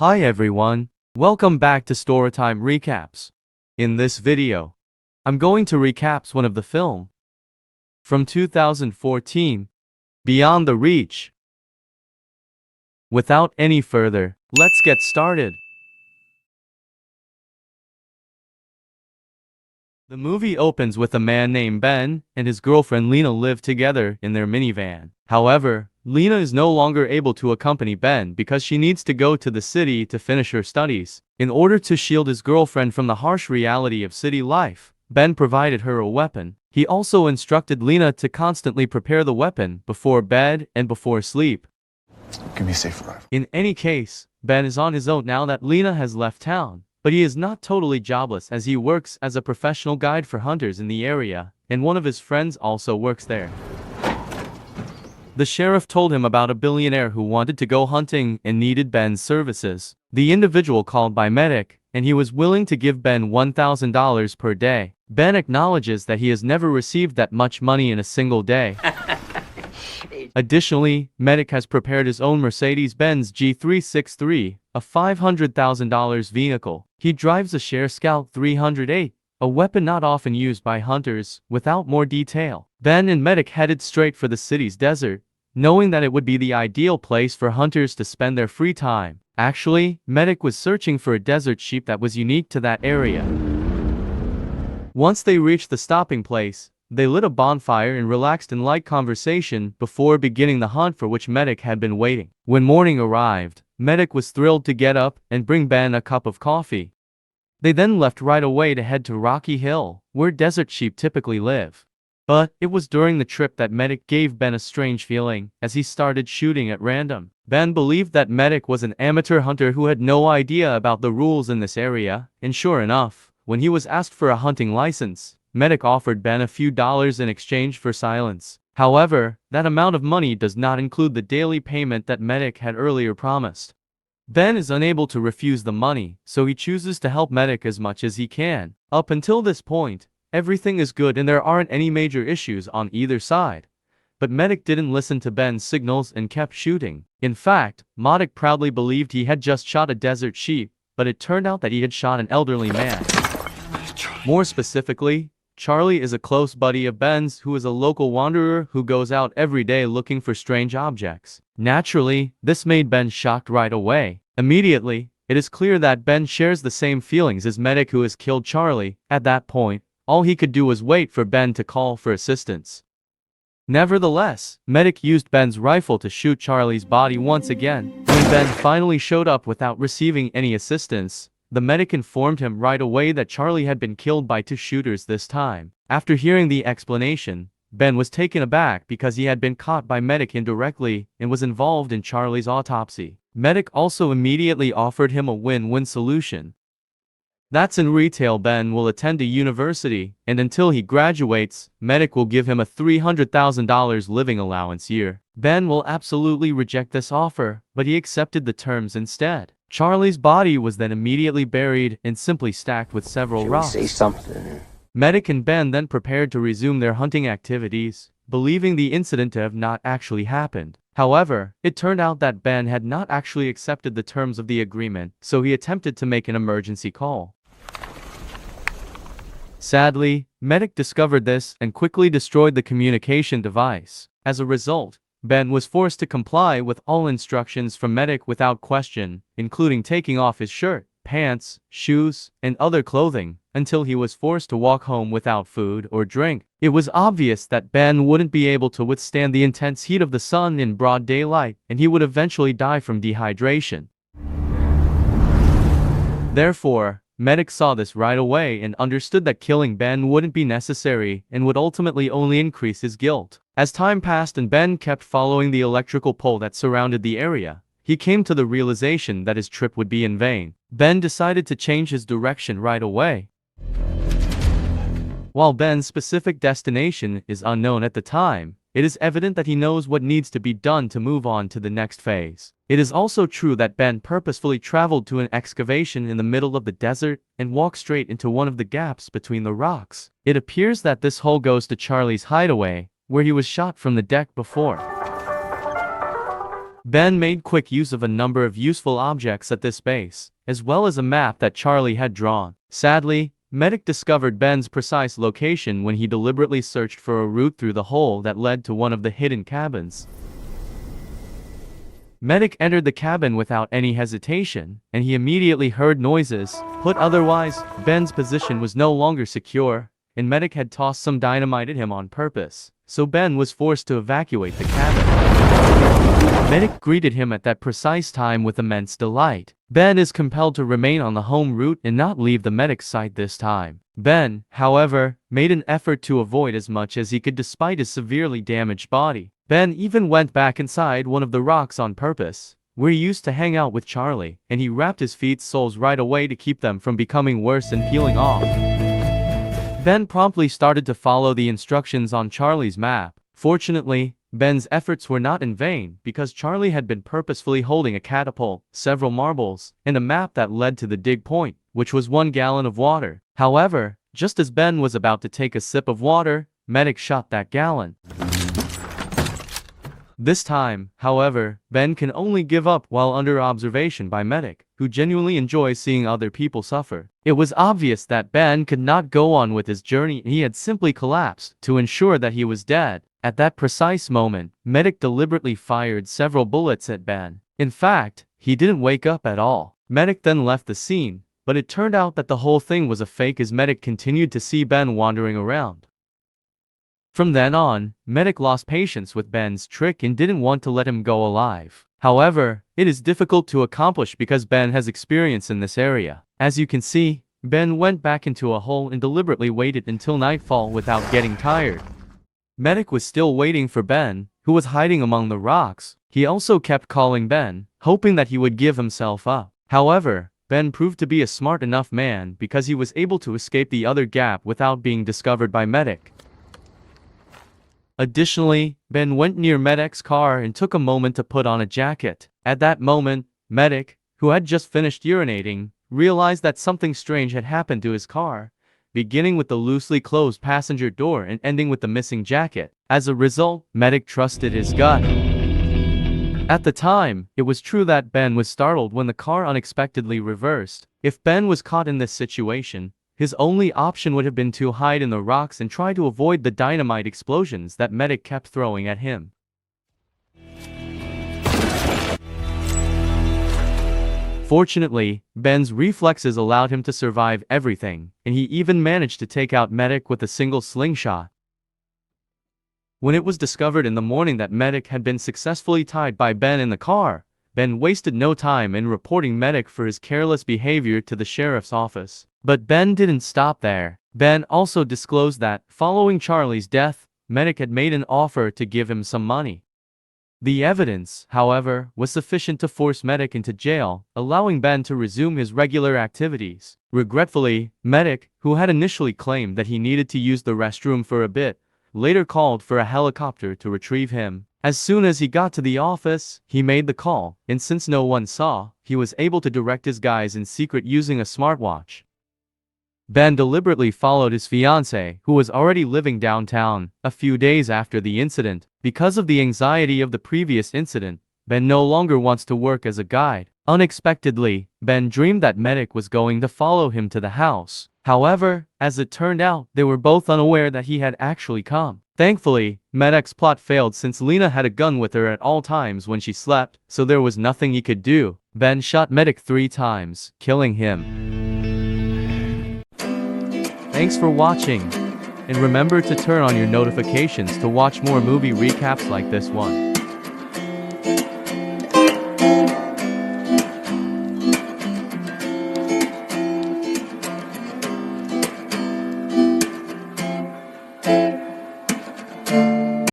Hi everyone, welcome back to Storytime Recaps. In this video, I'm going to recap one of the film from 2014, Beyond the Reach. Without any further, let's get started. The movie opens with a man named Ben and his girlfriend Lena live together in their minivan. However, Lena is no longer able to accompany Ben because she needs to go to the city to finish her studies. In order to shield his girlfriend from the harsh reality of city life, Ben provided her a weapon. He also instructed Lena to constantly prepare the weapon before bed and before sleep. Keep me safe forever. In any case, Ben is on his own now that Lena has left town. But he is not totally jobless as he works as a professional guide for hunters in the area, and one of his friends also works there. The sheriff told him about a billionaire who wanted to go hunting and needed Ben's services. The individual called by medic, and he was willing to give Ben $1,000 per day. Ben acknowledges that he has never received that much money in a single day. Additionally, Medic has prepared his own Mercedes-Benz G363, a $500,000 vehicle. He drives a Share Scout 308, a weapon not often used by hunters. Without more detail, Ben and Medic headed straight for the city's desert, knowing that it would be the ideal place for hunters to spend their free time. Actually, Medic was searching for a desert sheep that was unique to that area. Once they reached the stopping place, they lit a bonfire and relaxed in light conversation before beginning the hunt for which Medic had been waiting. When morning arrived, Medic was thrilled to get up and bring Ben a cup of coffee. They then left right away to head to Rocky Hill, where desert sheep typically live. But it was during the trip that Medic gave Ben a strange feeling, as he started shooting at random. Ben believed that Medic was an amateur hunter who had no idea about the rules in this area, and sure enough, when he was asked for a hunting license, Medic offered Ben a few dollars in exchange for silence. However, that amount of money does not include the daily payment that Medic had earlier promised. Ben is unable to refuse the money, so he chooses to help Medic as much as he can. Up until this point, everything is good and there aren't any major issues on either side. But Medic didn't listen to Ben's signals and kept shooting. In fact, Medic proudly believed he had just shot a desert sheep, but it turned out that he had shot an elderly man. More specifically, Charlie is a close buddy of Ben's who is a local wanderer who goes out every day looking for strange objects. Naturally, this made Ben shocked right away. Immediately, it is clear that Ben shares the same feelings as Medic who has killed Charlie. At that point, all he could do was wait for Ben to call for assistance. Nevertheless, Medic used Ben's rifle to shoot Charlie's body once again. When Ben finally showed up without receiving any assistance, the medic informed him right away that Charlie had been killed by two shooters this time. After hearing the explanation, Ben was taken aback because he had been caught by Medic indirectly and was involved in Charlie's autopsy. Medic also immediately offered him a win-win solution. That's in retail. Ben will attend a university, and until he graduates, Medic will give him a $300,000 living allowance a year. Ben will absolutely reject this offer, but he accepted the terms instead. Charlie's body was then immediately buried and simply stacked with several rocks. Say something. Medic and Ben then prepared to resume their hunting activities, believing the incident to have not actually happened. However, it turned out that Ben had not actually accepted the terms of the agreement, so he attempted to make an emergency call. Sadly, Medic discovered this and quickly destroyed the communication device. As a result, Ben was forced to comply with all instructions from Medic without question, including taking off his shirt, pants, shoes, and other clothing, until he was forced to walk home without food or drink. It was obvious that Ben wouldn't be able to withstand the intense heat of the sun in broad daylight, and he would eventually die from dehydration. Therefore, Medic saw this right away and understood that killing Ben wouldn't be necessary and would ultimately only increase his guilt. As time passed and Ben kept following the electrical pole that surrounded the area, he came to the realization that his trip would be in vain. Ben decided to change his direction right away. While Ben's specific destination is unknown at the time, it is evident that he knows what needs to be done to move on to the next phase. It is also true that Ben purposefully traveled to an excavation in the middle of the desert and walked straight into one of the gaps between the rocks. It appears that this hole goes to Charlie's hideaway, where he was shot from the deck before. Ben made quick use of a number of useful objects at this base, as well as a map that Charlie had drawn. Sadly, Medic discovered Ben's precise location when he deliberately searched for a route through the hole that led to one of the hidden cabins. Medic entered the cabin without any hesitation, and he immediately heard noises. Put otherwise, Ben's position was no longer secure, and Medic had tossed some dynamite at him on purpose, so Ben was forced to evacuate the cabin. Medic greeted him at that precise time with immense delight. Ben is compelled to remain on the home route and not leave the Medic's side this time. Ben, however, made an effort to avoid as much as he could despite his severely damaged body. Ben even went back inside one of the rocks on purpose, where he used to hang out with Charlie, and he wrapped his feet's soles right away to keep them from becoming worse and peeling off. Ben promptly started to follow the instructions on Charlie's map. Fortunately, Ben's efforts were not in vain, because Charlie had been purposefully holding a catapult, several marbles, and a map that led to the dig point, which was 1 gallon of water. However, just as Ben was about to take a sip of water, Medic shot that gallon. This time, however, Ben can only give up while under observation by Medic, who genuinely enjoys seeing other people suffer. It was obvious that Ben could not go on with his journey, and he had simply collapsed to ensure that he was dead. At that precise moment, Medic deliberately fired several bullets at Ben. In fact, he didn't wake up at all. Medic then left the scene, but it turned out that the whole thing was a fake as Medic continued to see Ben wandering around. From then on, Medic lost patience with Ben's trick and didn't want to let him go alive. However, it is difficult to accomplish because Ben has experience in this area. As you can see, Ben went back into a hole and deliberately waited until nightfall without getting tired. Medic was still waiting for Ben, who was hiding among the rocks. He also kept calling Ben, hoping that he would give himself up. However, Ben proved to be a smart enough man because he was able to escape the other gap without being discovered by Medic. Additionally, Ben went near Medic's car and took a moment to put on a jacket. At that moment, Medic, who had just finished urinating, realized that something strange had happened to his car, beginning with the loosely closed passenger door and ending with the missing jacket. As a result, Medic trusted his gut. At the time, it was true that Ben was startled when the car unexpectedly reversed. If Ben was caught in this situation, his only option would have been to hide in the rocks and try to avoid the dynamite explosions that Medic kept throwing at him. Fortunately, Ben's reflexes allowed him to survive everything, and he even managed to take out Medic with a single slingshot. When it was discovered in the morning that Medic had been successfully tied by Ben in the car, Ben wasted no time in reporting Medic for his careless behavior to the sheriff's office. But Ben didn't stop there. Ben also disclosed that, following Charlie's death, Medic had made an offer to give him some money. The evidence, however, was sufficient to force Medic into jail, allowing Ben to resume his regular activities. Regretfully, Medic, who had initially claimed that he needed to use the restroom for a bit, later called for a helicopter to retrieve him. As soon as he got to the office, he made the call, and since no one saw, he was able to direct his guys in secret using a smartwatch. Ben deliberately followed his fiancée, who was already living downtown, a few days after the incident. Because of the anxiety of the previous incident, Ben no longer wants to work as a guide. Unexpectedly, Ben dreamed that Medic was going to follow him to the house. However, as it turned out, they were both unaware that he had actually come. Thankfully, Medic's plot failed since Lena had a gun with her at all times when she slept, so there was nothing he could do. Ben shot Medic 3 times, killing him. Thanks for watching, and remember to turn on your notifications to watch more movie recaps like this one.